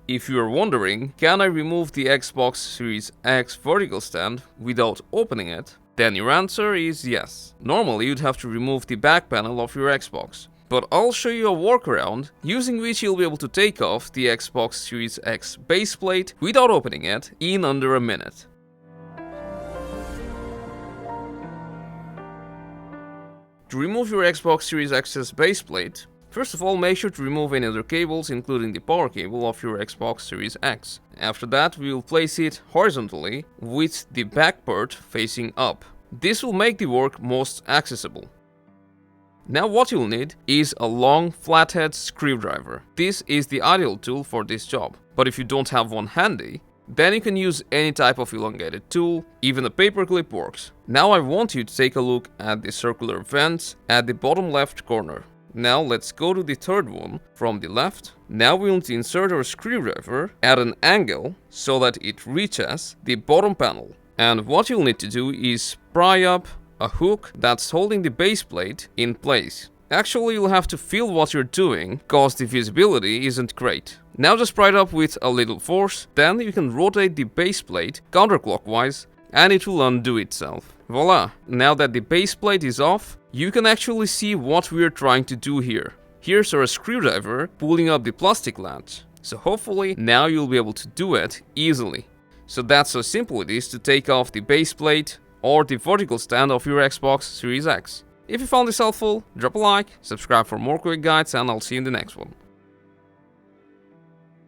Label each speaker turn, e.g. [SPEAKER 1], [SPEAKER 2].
[SPEAKER 1] If you are wondering, can I remove the Xbox Series X vertical stand without opening it? Then your answer is yes. Normally you'd have to remove the back panel of your Xbox, but I'll show you a workaround using which you'll be able to take off the Xbox Series X base plate without opening it in under a minute. To remove your Xbox Series X's base plate, first of all, make sure to remove any other cables, including the power cable of your Xbox Series X. After that, we will place it horizontally with the back part facing up. This will make the work most accessible. Now what you'll need is a long flathead screwdriver. This is the ideal tool for this job, but if you don't have one handy, then you can use any type of elongated tool, even a paperclip works. Now I want you to take a look at the circular vents at the bottom left corner. Now let's go to the third one from the left. Now we want to insert our screwdriver at an angle so that it reaches the bottom panel. And what you'll need to do is pry up a hook that's holding the base plate in place. Actually, you'll have to feel what you're doing, cause the visibility isn't great. Now just pry it up with a little force, then you can rotate the base plate counterclockwise and it will undo itself. Voila! Now that the base plate is off, you can actually see what we're trying to do here. Here's our screwdriver pulling up the plastic latch. So hopefully now you'll be able to do it easily. So that's how simple it is to take off the base plate or the vertical stand of your Xbox Series X. If you found this helpful, drop a like, subscribe for more quick guides, and I'll see you in the next one.